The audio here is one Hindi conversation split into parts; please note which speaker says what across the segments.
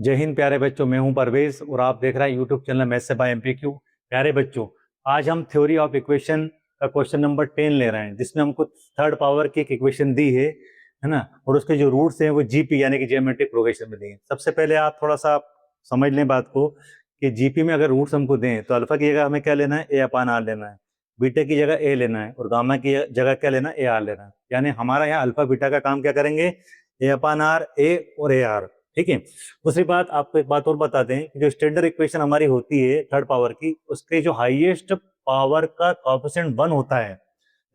Speaker 1: जय हिंद प्यारे बच्चों, मैं हूं परवेज और आप देख रहे हैं यूट्यूब चैनल मैथ्स से बाय एमपीक्यू। प्यारे बच्चों, आज हम थ्योरी ऑफ इक्वेशन का क्वेश्चन नंबर 10 ले रहे हैं, जिसमें हमको थर्ड पावर की एक इक्वेशन दी है ना। और उसके जो रूट्स हैं वो जीपी यानी कि जियोमेट्रिक प्रोग्रेशन में दिए हैं। सबसे पहले आप थोड़ा सा समझ लें बात को कि जीपी में अगर रूट्स हमको दें तो अल्फा की जगह हमें क्या लेना है, ए अपान आर लेना है, बीटा की जगह ए लेना है और गामा की जगह क्या लेना है, ए आर लेना है। यानी हमारा यहाँ अल्फा बीटा का काम क्या करेंगे, ए अपान आर, ए और ए आर। ठीक है। दूसरी बात, आपको एक बात और बता दें कि जो स्टैंडर्ड इक्वेशन हमारी होती है थर्ड पावर की, उसके जो हाईएस्ट पावर का कोएफिशिएंट 1 होता है,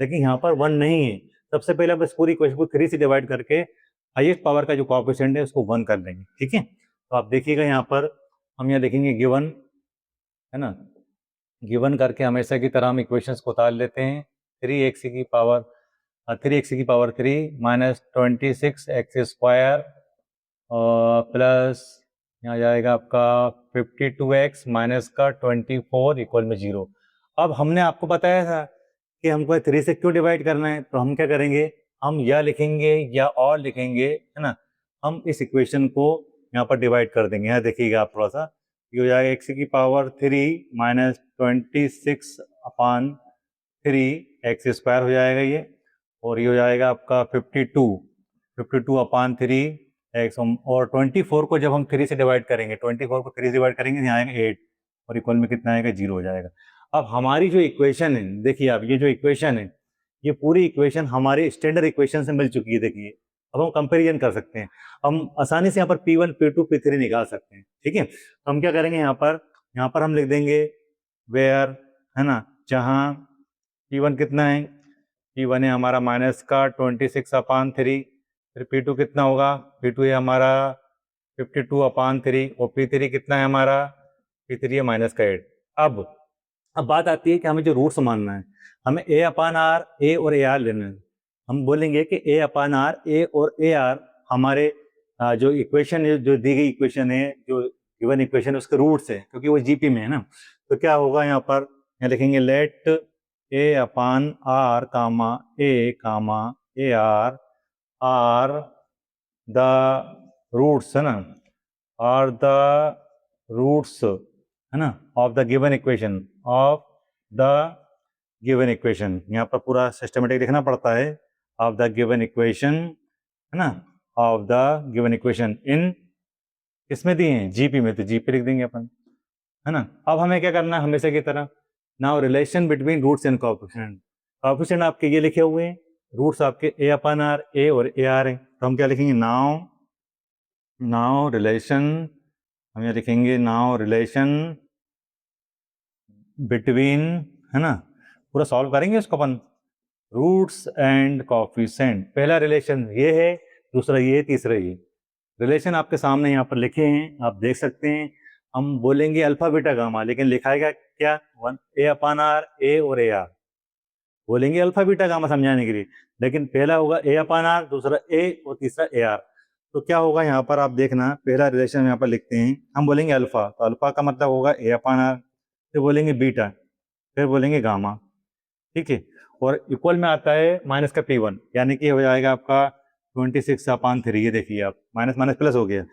Speaker 1: लेकिन यहाँ पर 1 नहीं है। सबसे पहले हम इस पूरी इक्वेशन को 3 से डिवाइड करके हाईएस्ट पावर का जो कोएफिशिएंट है उसको 1 कर देंगे। ठीक है। तो आप देखिएगा यहाँ पर हम यहाँ लिखेंगे गिवन, है ना। गिवन करके हमेशा की तरह हम इक्वेशंस को उतार लेते हैं। 3x की पावर 3 माइनस 26x² प्लस यहाँ जाएगा आपका 52x माइनस का 24 इक्वल में 0। अब हमने आपको बताया था कि हमको 3 से क्यों डिवाइड करना है, तो हम क्या करेंगे, हम या लिखेंगे या और लिखेंगे, है ना। हम इस इक्वेशन को यहाँ पर डिवाइड कर देंगे। यहाँ देखिएगा आप थोड़ा सा, ये हो जाएगा x की पावर 3 माइनस 26/3 x² हो जाएगा ये, और ये हो जाएगा आपका 52/3 और 24 को जब हम 3 से डिवाइड करेंगे, 24 को 3 से डिवाइड करेंगे, यहाँ आएगा 8 और इक्वल में कितना आएगा, 0 हो जाएगा। अब हमारी जो इक्वेशन है, देखिए आप, ये जो इक्वेशन है, ये पूरी इक्वेशन हमारे स्टैंडर्ड इक्वेशन से मिल चुकी है। देखिए अब हम कंपेरिजन कर सकते हैं, हम आसानी से यहाँ पर P1 P2 P3 निकाल सकते हैं। ठीक है। तो हम क्या करेंगे, यहाँ पर हम लिख देंगे वेयर, है ना, जहाँ P1 कितना है, P1 है हमारा माइनस का 26/3, फिर P2 कितना होगा, P2 है हमारा 52/3 और P3 कितना है हमारा, P3 है माइनस का 8। अब बात आती है कि हमें जो रूट्स मानना है, हमें ए अपान आर, ए और ए आर लेना है। हम बोलेंगे कि ए अपान आर, ए और ए आर हमारे जो इक्वेशन है, जो दी गई इक्वेशन है, जो गिवन इक्वेशन है, उसके रूट्स है, क्योंकि वो जीपी में है ना। तो क्या होगा, यहाँ पर यहाँ लिखेंगे let a upon r comma a r the roots, है ना, आर द रूट्स, है ना, ऑफ द गिवन इक्वेशन, यहाँ पर पूरा सिस्टमेटिक लिखना पड़ता है, ऑफ द गिवन इक्वेशन, है ना, of the given equation in, किसमें दिए हैं, जीपी में, तो जीपी लिख देंगे अपन, है ना। अब हमें क्या करना है, हमेशा की तरह, now relation between roots and coefficient. Coefficient आपके ये लिखे हुए हैं, रूट्स आपके ए अपान आर, ए और ए आर है। तो हम क्या लिखेंगे, नाउ रिलेशन, हम ये लिखेंगे नाउ रिलेशन बिटवीन, है ना, पूरा सॉल्व करेंगे इसको अपन, रूट्स एंड कोएफिशिएंट। पहला रिलेशन ये है, दूसरा ये, तीसरा ये। रिलेशन आपके सामने यहाँ पर लिखे हैं, आप देख सकते हैं। हम बोलेंगे अल्फा बीटा गामा, लेकिन लिखाएगा क्या, 1 ए अपान आर, ए और ए आर। बोलेंगे अल्फा बीटा गामा समझाने के लिए, लेकिन पहला होगा ए अपान आर, दूसरा ए और तीसरा ए आर। तो क्या होगा, यहाँ पर आप देखना, पहला रिलेशन यहाँ पर लिखते हैं, हम बोलेंगे अल्फा, तो अल्फा का मतलब होगा ए अपान आर, फिर बोलेंगे बीटा, फिर बोलेंगे गामा। ठीक है। और इक्वल में आता है माइनस का P1, यानी कि हो जाएगा आपका 26/3। ये देखिए आप, माइनस माइनस प्लस हो गया।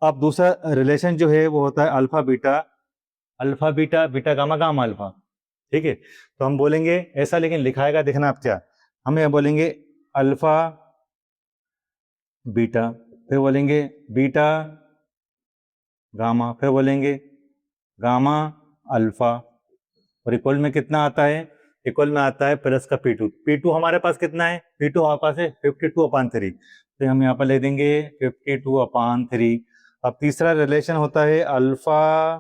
Speaker 1: अब दूसरा रिलेशन जो है वो होता है alpha beta beta gamma gamma alpha. ठीक है। तो हम बोलेंगे ऐसा, लेकिन लिखाएगा देखना आप क्या, हम ये बोलेंगे अल्फा बीटा, फिर बोलेंगे बीटा गामा, फिर बोलेंगे गामा अल्फा, और इक्वल में कितना आता है, इक्वल में आता है प्लस का P2 हमारे पास कितना है, P2 हमारे पास है 52/3, तो हम यहाँ पर ले देंगे 52/3। अब तीसरा रिलेशन होता है अल्फा,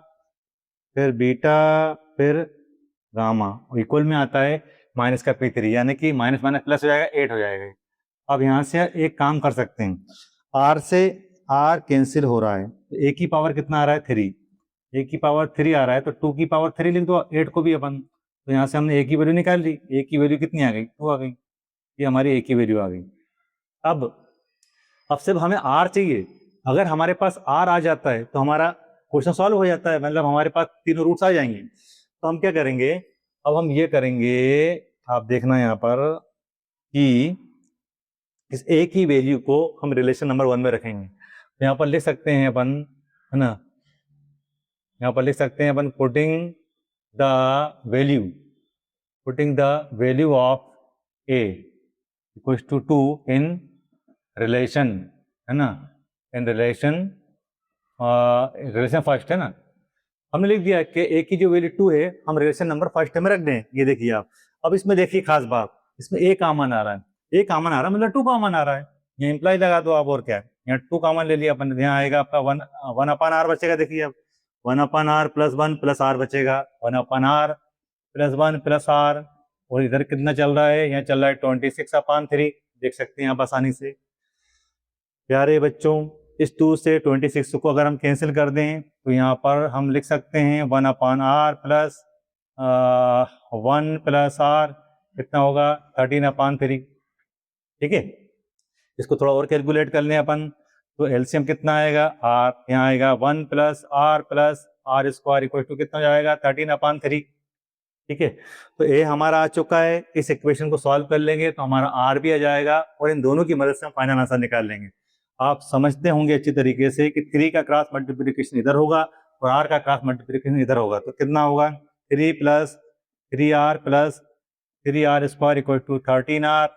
Speaker 1: फिर बीटा, फिर गामा, इक्वल में आता है माइनस का P3, यानी कि माइनस माइनस प्लस हो जाएगा, 8 हो जाएगा। अब यहाँ से एक काम कर सकते हैं, आर से आर कैंसिल हो रहा है, तो ए की पावर कितना आ रहा है, 3, ए की पावर 3 आ रहा है, तो 2 की पावर 3 लिख दो, 8 को भी अपन। तो यहाँ से हमने ए की वैल्यू निकाल ली, ए की वैल्यू कितनी आ गई, 2 आ गई, ये हमारी ए की वैल्यू आ गई। अब सिर्फ हमें आर चाहिए, अगर हमारे पास आर आ जाता है तो हमारा क्वेश्चन सॉल्व हो जाता है, मतलब हमारे पास तीनों रूट्स आ जाएंगे। तो हम क्या करेंगे, अब हम ये करेंगे, आप देखना यहाँ पर कि इस ए की वैल्यू को हम रिलेशन नंबर 1 में रखेंगे। तो यहाँ पर लिख सकते हैं अपन है ना। यहाँ पर लिख सकते हैं अपन putting the value of a equals to 2 in relation, है ना, इन रिलेशन फर्स्ट, है ना। हमने लिख दिया कि ए की जो वैल्यू 2 है हम रिलेशन नंबर फर्स्ट में रख दें। ये देखिए आप, अब इसमें देखिए खास बात, इसमें ए कॉमन आ रहा है, ए कॉमन आ रहा है मतलब 2 कॉमन आ रहा है, ये इंप्लाई लगा दो आप, और क्या है, यहाँ 2 कॉमन ले लिया अपन, यहाँ आएगा आपका 1/r बचेगा। देखिए अब 1/r प्लस 1 प्लस r बचेगा, 1/r प्लस 1 प्लस r, और इधर कितना चल रहा है, यहाँ चल रहा है 26/3, देख सकते हैं आप आसानी से। प्यारे बच्चों, इस 2 से 26 को अगर हम कैंसिल कर दें तो यहाँ पर हम लिख सकते हैं 1/r प्लस 1 प्लस r कितना होगा 13/3। ठीक है, इसको थोड़ा और कैलकुलेट कर लें अपन, तो एलसीएम कितना आएगा, r यहाँ आएगा 1 plus r square equal to कितना हो जाएगा 13/3। ठीक है, तो ए हमारा आ चुका है, इस इक्वेशन को सॉल्व कर लेंगे तो हमारा आर भी आ जाएगा, और इन दोनों की मदद से हम फाइनल आंसर निकाल लेंगे। आप समझते होंगे अच्छी तरीके से कि 3 का क्रॉस मल्टीप्लिकेशन इधर होगा और r का क्रॉस मल्टीप्लिकेशन इधर होगा, तो कितना होगा 3 plus 3r square equal to 13r।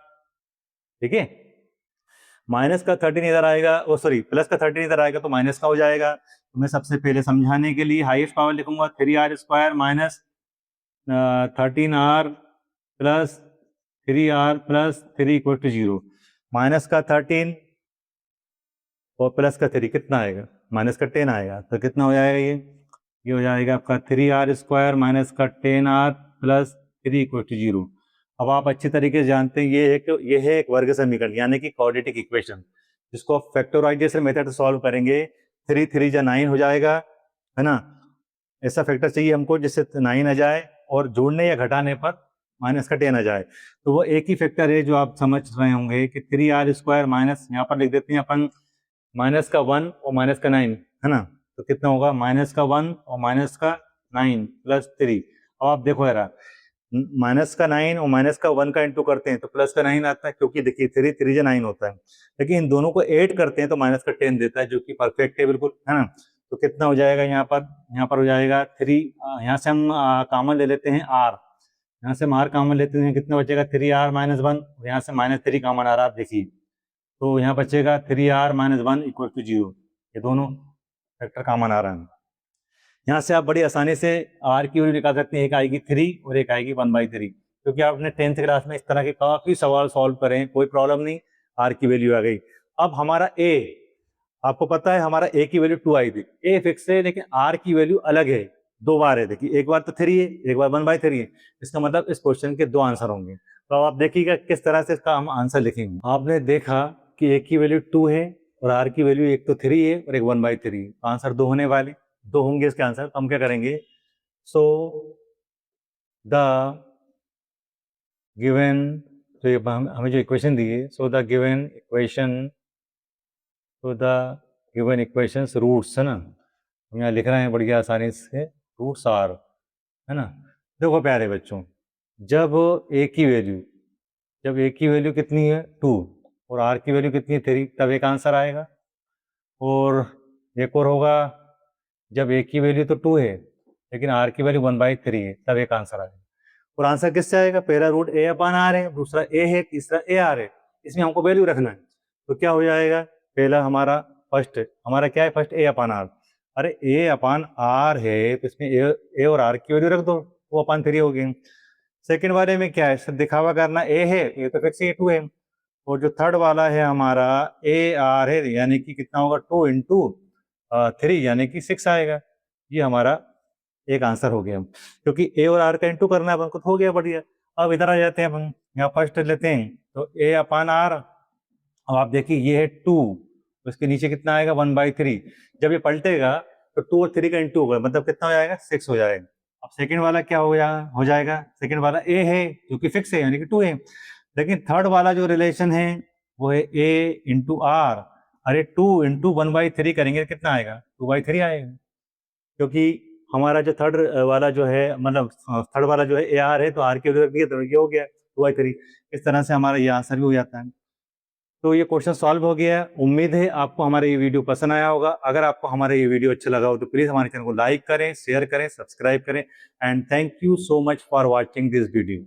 Speaker 1: ठीक है, माइनस का 13 इधर आएगा, ओ सॉरी प्लस का 13 इधर आएगा तो माइनस का हो जाएगा। तो मैं सबसे पहले समझाने के लिए हाईएस्ट पावर लिखूंगा 3r square minus 13r plus 3r plus 3 equal to 0। Minus का 13 और प्लस का 3 कितना आएगा, माइनस का 10 आएगा, तो कितना हो जाएगा ये हो जाएगा आपका 3r स्क्वायर माइनस का 10r प्लस 3 इक्वल टू 0। अब आप अच्छी तरीके से जानते हैं ये है एक वर्ग समीकरण यानी कि क्वाड्रेटिक इक्वेशन, जिसको आप फैक्टराइजेशन मेथड से सॉल्व करेंगे। 3 3 जा 9 हो जाएगा, है ना। ऐसा फैक्टर चाहिए हमको जिससे 9 आ जाए और जोड़ने या घटाने पर माइनस का 10 आ जाए, तो वो एक ही फैक्टर है जो आप समझ रहे होंगे कि 3r स्क्वायर माइनस, यहाँ पर लिख देते हैं अपन माइनस का 1 और माइनस का 9, है ना, तो कितना होगा माइनस का 1 और माइनस का 9 प्लस 3। अब आप देखो यार, माइनस का 9 और माइनस का 1 का इंटू करते हैं तो प्लस का 9 आता है, क्योंकि देखिए 3 3 जा 9 होता है, लेकिन इन दोनों को ऐड करते हैं तो माइनस का 10 देता है, जो कि परफेक्ट है बिल्कुल, है ना। तो कितना हो जाएगा यहाँ पर हो जाएगा 3, यहाँ से हम कॉमन ले लेते हैं r, यहाँ से हम r कॉमन लेते हैं, कितना बचेगा 3r माइनस 1, यहाँ से माइनस 3 कॉमन आ रहा है, आप देखिए, तो यहाँ बचेगा 3r माइनस 1 इक्वल टू 0। ये दोनों फैक्टर कॉमन आ रहा है। यहाँ से आप बड़ी आसानी से r की वैल्यू निकाल सकते हैं, एक आएगी 3 और एक आएगी 1/3, क्योंकि आपने 10th क्लास में इस तरह के काफ़ी सवाल सॉल्व करे हैं, कोई प्रॉब्लम नहीं, r की वैल्यू आ गई। अब हमारा a, आपको पता है हमारा a की वैल्यू 2 आई थी, a फिक्स है लेकिन r की वैल्यू अलग है, 2 बार है, देखिए एक बार तो 3 है, एक बार 1/3 है, इसका मतलब इस क्वेश्चन के 2 आंसर होंगे। तो अब आप देखिएगा किस तरह से इसका हम आंसर लिखेंगे। आपने देखा कि a की वैल्यू 2 है और r की वैल्यू एक तो 3 है और एक 1/3 है, आंसर 2 होने वाले, 2 होंगे इसके आंसर। तो हम क्या करेंगे, सो द गिवन, तो ये हमें जो इक्वेशन दी है, so the given equations roots, है ना, हम यहाँ लिख रहे हैं बढ़िया आसानी से, रूट्स आर, है ना। देखो प्यारे बच्चों, जब a की वैल्यू कितनी है 2 और r की वैल्यू कितनी है 3, तब एक आंसर आएगा। और एक और होगा, जब a की वैल्यू तो 2 है लेकिन r की वैल्यू 1/3 है, तब एक आंसर आएगा। और आंसर किससे आएगा, पहला रूट a/r है, दूसरा a है, तीसरा ar है, इसमें हमको वैल्यू रखना है। तो क्या हो जाएगा, पहला हमारा क्या है, फर्स्ट a/r, अरे a/r है तो इसमें a और r की वैल्यू रख दो, वो 3 हो गई। सेकेंड वाले में क्या है, सिर्फ दिखावा करना, a है, a तो फिक्स है 2 है, और जो थर्ड वाला है हमारा ar है, यानी कि कितना होगा 2 × 3 यानी कि 6 आएगा। ये हमारा एक आंसर हो गया, क्योंकि a और r का इंटू करना है अपन को, तो हो गया बढ़िया। अब इधर आ जाते हैं अपन, यहाँ फर्स्ट लेते हैं, तो a/r, अब आप देखिए ये है 2, तो इसके नीचे कितना आएगा 1/3, जब ये पलटेगा तो 2 और 3 का इंटू होगा, मतलब कितना हो जाएगा 6 हो जाएगा। अब सेकंड वाला क्या हो जाएगा, सेकंड वाला a है जो कि फिक्स है यानी कि 2 है, लेकिन थर्ड वाला जो रिलेशन है वो है a × r, अरे 2 × 1/3 करेंगे कितना आएगा 2/3 आएगा, क्योंकि हमारा जो थर्ड वाला जो है, मतलब थर्ड वाला जो है ar है, तो r की वैल्यू रख दी, तो ये हो गया 2/3। इस तरह से हमारा ये आंसर भी हो जाता है। तो ये क्वेश्चन सॉल्व हो गया है। उम्मीद है आपको हमारा ये वीडियो पसंद आया होगा। अगर आपको हमारा ये वीडियो अच्छा लगा हो तो प्लीज हमारे चैनल को लाइक करें, शेयर करें, सब्सक्राइब करें and thank you so much for watching this video.